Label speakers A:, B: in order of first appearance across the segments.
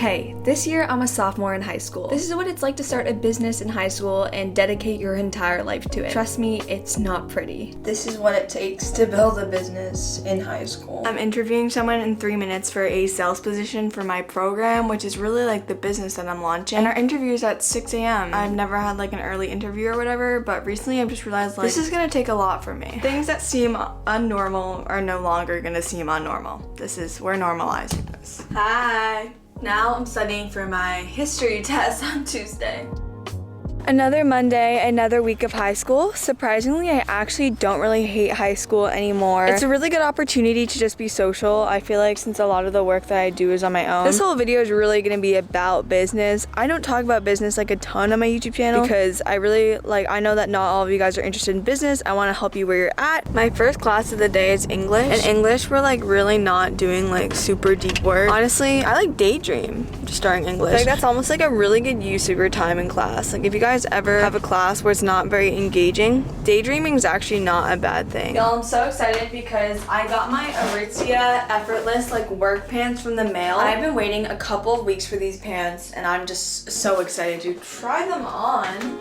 A: Hey, this year I'm a sophomore in high school. This is what it's like to start a business in high school and dedicate your entire life to it. Trust me, it's not pretty.
B: This is what it takes to build a business in high school.
C: I'm interviewing someone in 3 minutes for a sales position for my program, which is really like the business that I'm launching. And our interview is at 6 a.m. I've never had like an early interview or whatever, but recently I've just realized like this is gonna take a lot for me. Things that seem unnormal are no longer gonna seem unnormal. We're normalizing this. Hi. Now I'm studying for my history test on Tuesday. Another Monday, another week of high school. Surprisingly, I actually don't really hate high school anymore. It's a really good opportunity to just be social. I feel like since a lot of the work that I do is on my own. This whole video is really gonna be about business. I don't talk about business like a ton on my YouTube channel because I know that not all of you guys are interested in business. I wanna help you where you're at. My first class of the day is English. In English, we're like really not doing like super deep work. Honestly, I like daydream just starting English. Like that's almost like a really good use of your time in class. Like if you guys ever have a class where it's not very engaging, daydreaming is actually not a bad thing. Y'all, I'm so excited because I got my Aritzia effortless like work pants from the mail. I've been waiting a couple of weeks for these pants and I'm just so excited to try them on.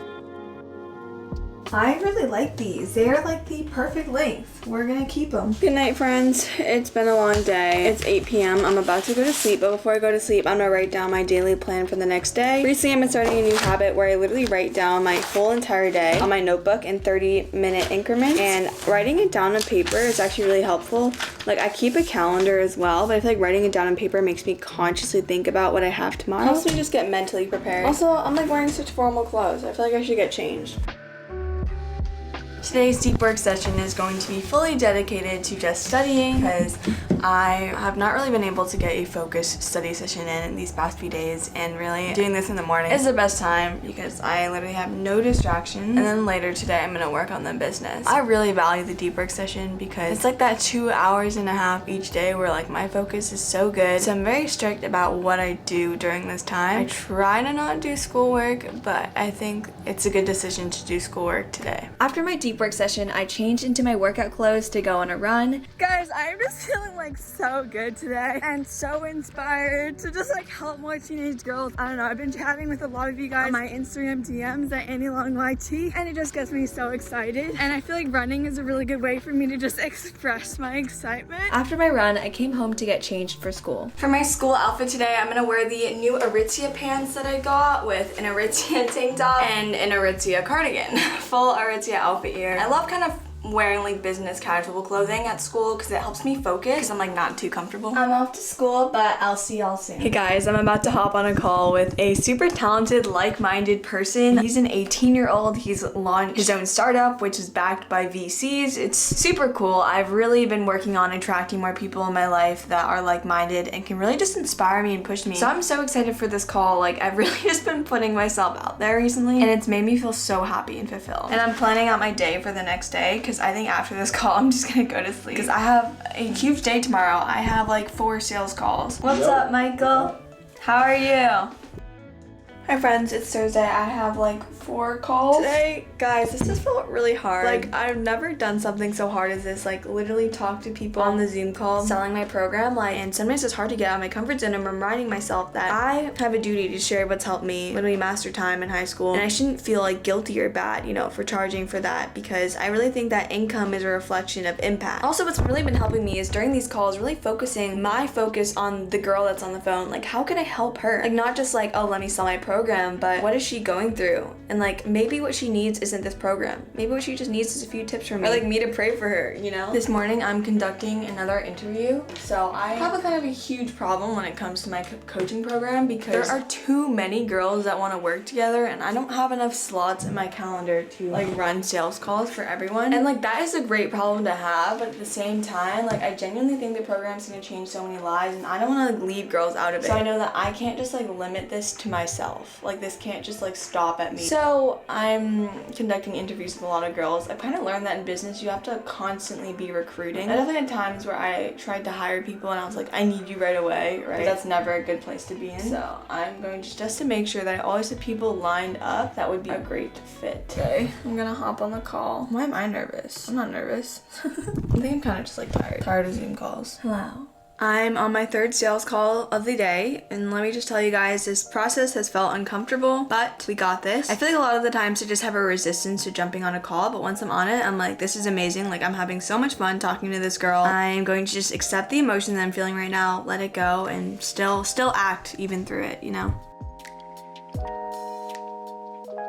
C: I really like these. They're like the perfect length. We're gonna keep them. Good night, friends. It's been a long day. It's 8 p.m. I'm about to go to sleep, but before I go to sleep, I'm gonna write down my daily plan for the next day. Recently, I've been starting a new habit where I literally write down my whole entire day on my notebook in 30-minute increments, and writing it down on paper is actually really helpful. Like, I keep a calendar as well, but I feel like writing it down on paper makes me consciously think about what I have tomorrow. It helps me just get mentally prepared. Also, I'm like wearing such formal clothes. I feel like I should get changed. Today's deep work session is going to be fully dedicated to just studying because I have not really been able to get a focused study session in these past few days, and really doing this in the morning is the best time because I literally have no distractions. And then later today I'm gonna work on the business. I really value the deep work session because it's like that 2.5 hours each day where like my focus is so good. So I'm very strict about what I do during this time. I try to not do schoolwork, but I think it's a good decision to do schoolwork today.
A: After my deep work session, I changed into my workout clothes to go on a run.
C: Guys, I'm just feeling like so good today and so inspired to just like help more teenage girls. I don't know, I've been chatting with a lot of you guys on my Instagram DMs at AnnieLongYT, and it just gets me so excited. And I feel like running is a really good way for me to just express my excitement.
A: After my run, I came home to get changed for school.
C: For my school outfit today, I'm gonna wear the new Aritzia pants that I got with an Aritzia tank top and an Aritzia cardigan. Full Aritzia outfit here. I love kind of wearing like business casual clothing at school because it helps me focus because I'm like not too comfortable. I'm off to school, but I'll see y'all soon. Hey guys, I'm about to hop on a call with a super talented, like-minded person. He's an 18-year-old. He's launched his own startup, which is backed by VCs. It's super cool. I've really been working on attracting more people in my life that are like-minded and can really just inspire me and push me. So I'm so excited for this call. Like, I've really just been putting myself out there recently, and it's made me feel so happy and fulfilled. And I'm planning out my day for the next day because I think after this call I'm just gonna go to sleep because I have a huge day tomorrow. I have like 4 sales calls. What's up, Michael? How are you? Hi friends, it's Thursday. I have like 4 calls today. Guys, this just felt really hard. Like, I've never done something so hard as this. Like, literally talk to people on the Zoom call, selling my program. Like, and sometimes it's hard to get out of my comfort zone. I'm reminding myself that I have a duty to share what's helped me literally master time in high school. And I shouldn't feel like guilty or bad, you know, for charging for that because I really think that income is a reflection of impact. Also, what's really been helping me is during these calls, really focusing my focus on the girl that's on the phone. Like, how can I help her? Like, not just like, oh, let me sell my program, but what is she going through? And like, maybe what she needs isn't this program. Maybe what she just needs is a few tips from me, or like me to pray for her, you know? This morning I'm conducting another interview, so I have a kind of a huge problem when it comes to my coaching program because there are too many girls that want to work together and I don't have enough slots in my calendar to like run sales calls for everyone. And like, that is a great problem to have, but at the same time, like, I genuinely think the program's gonna change so many lives and I don't want to like leave girls out of it. So I know that I can't just like limit this to myself. Like, this can't just like stop at me. So I'm conducting interviews with a lot of girls. I've kind of learned that in business you have to constantly be recruiting. I definitely had times where I tried to hire people and I was like, I need you right away, right? But that's never a good place to be in. So I'm going to just to make sure that I always have people lined up that would be a great fit. Okay, I'm gonna hop on the call. Why am I nervous? I'm not nervous. I think I'm kind of just like tired of Zoom calls. Hello.
A: I'm on my third sales call of the day, and let me just tell you guys, this process has felt uncomfortable, but we got this. I feel like a lot of the times I just have a resistance to jumping on a call, but once I'm on it, I'm like, this is amazing. Like, I'm having so much fun talking to this girl. I'm going to just accept the emotion that I'm feeling right now, let it go, and still act even through it, you know?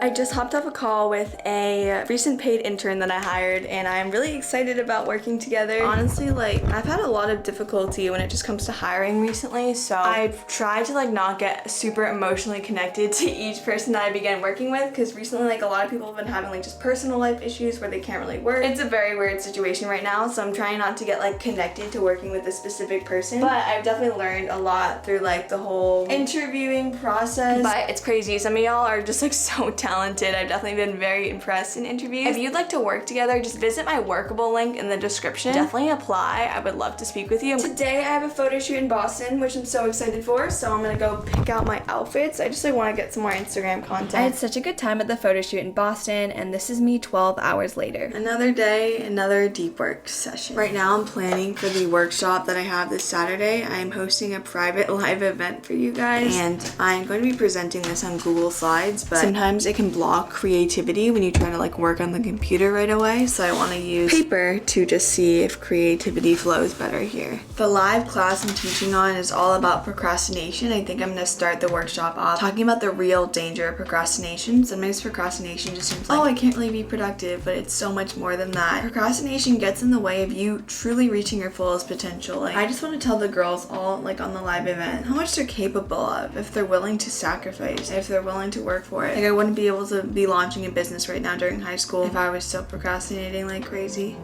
A: I just hopped off a call with a recent paid intern that I hired, and I'm really excited about working together. Honestly, like, I've had a lot of difficulty when it just comes to hiring recently, so I've tried to like not get super emotionally connected to each person that I began working with, because recently like a lot of people have been having like just personal life issues where they can't really work. It's a very weird situation right now, so I'm trying not to get like connected to working with a specific person, but I've definitely learned a lot through like the whole interviewing process. But it's crazy, some of y'all are just like so talented. I've definitely been very impressed in interviews. If you'd like to work together, just visit my Workable link in the description. Definitely apply. I would love to speak with you. Today I have a photo shoot in Boston, which I'm so excited for, so I'm gonna go pick out my outfits. I just like want to get some more Instagram content. I had such a good time at the photo shoot in Boston, and this is me 12 hours later. Another day, another deep work session. Right now I'm planning for the workshop that I have this Saturday. I'm hosting a private live event for you guys, and I'm going to be presenting this on Google Slides, but sometimes it can block creativity when you try to like work on the computer right away, so I want to use paper to just see if creativity flows better here. The live class I'm teaching on is all about procrastination. I think I'm going to start the workshop off talking about the real danger of procrastination. Sometimes procrastination just seems like, oh, I can't really be productive, but it's so much more than that. Procrastination gets in the way of you truly reaching your fullest potential. Like, I just want to tell the girls all like on the live event how much they're capable of if they're willing to sacrifice, if they're willing to work for it. Like, I wouldn't be able to be launching a business right now during high school if I was still procrastinating like crazy.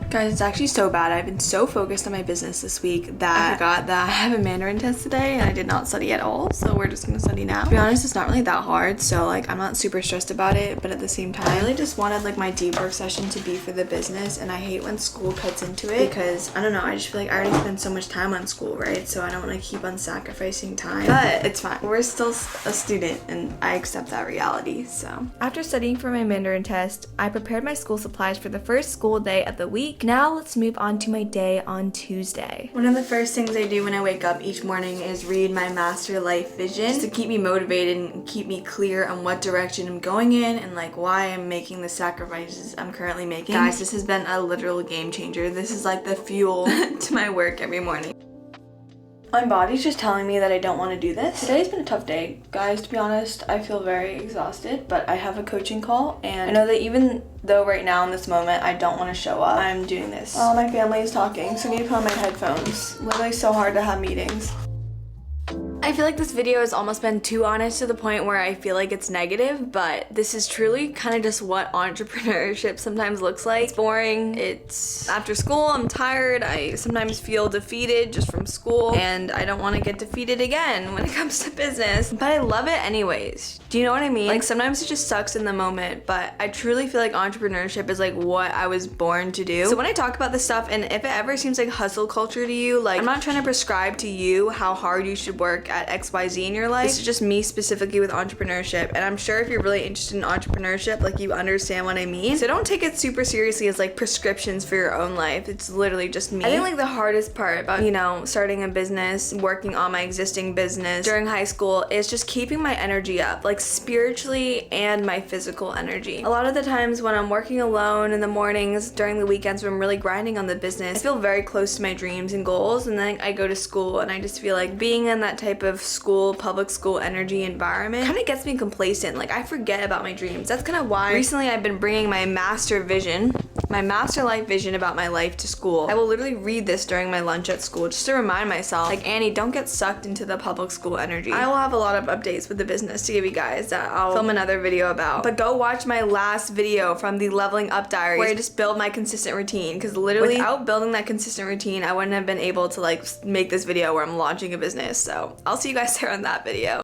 A: Guys, it's actually so bad. I've been so focused on my business this week that I forgot that I have a Mandarin test today, and I did not study at all, so we're just gonna study now. To be honest, it's not really that hard, so like I'm not super stressed about it, but at the same time, I really just wanted like my deep work session to be for the business, and I hate when school cuts into it because I don't know, I just feel like I already spend so much time on school, right? So I don't want to keep on sacrificing time, but it's fine. We're still a student, and I accept that reality, so. After studying for my Mandarin test, I prepared my school supplies for the first school day of the week. Now let's move on to my day on Tuesday. One of the first things I do when I wake up each morning is read my master life vision, just to keep me motivated and keep me clear on what direction I'm going in and like why I'm making the sacrifices I'm currently making. Guys, this has been a literal game changer. This is like the fuel to my work every morning. My body's just telling me that I don't want to do this. Today's been a tough day. Guys, to be honest, I feel very exhausted, but I have a coaching call, and I know that even though right now in this moment I don't want to show up, I'm doing this. Oh, my family is talking, so I need to put on my headphones. Literally so hard to have meetings. I feel like this video has almost been too honest to the point where I feel like it's negative, but this is truly kind of just what entrepreneurship sometimes looks like. It's boring, it's after school, I'm tired, I sometimes feel defeated just from school, and I don't want to get defeated again when it comes to business, but I love it anyways. Do you know what I mean? Like, sometimes it just sucks in the moment, but I truly feel like entrepreneurship is like what I was born to do. So when I talk about this stuff, and if it ever seems like hustle culture to you, like, I'm not trying to prescribe to you how hard you should work at XYZ in your life. This is just me specifically with entrepreneurship, and I'm sure if you're really interested in entrepreneurship, like, you understand what I mean. So don't take it super seriously as like prescriptions for your own life. It's literally just me. I think like the hardest part about, you know, starting a business, working on my existing business during high school is just keeping my energy up, like spiritually and my physical energy. A lot of the times when I'm working alone in the mornings, during the weekends when I'm really grinding on the business, I feel very close to my dreams and goals, and then I go to school and I just feel like being in that type of school, public school energy environment kind of gets me complacent. Like, I forget about my dreams. That's kind of why recently I've been bringing my master life vision about my life to school. I will literally read this during my lunch at school just to remind myself, like, Annie, don't get sucked into the public school energy. I will have a lot of updates with the business to give you guys that I'll film another video about. But go watch my last video from the Leveling Up Diaries where I just build my consistent routine, because literally without building that consistent routine, I wouldn't have been able to like make this video where I'm launching a business. So I'll see you guys there on that video.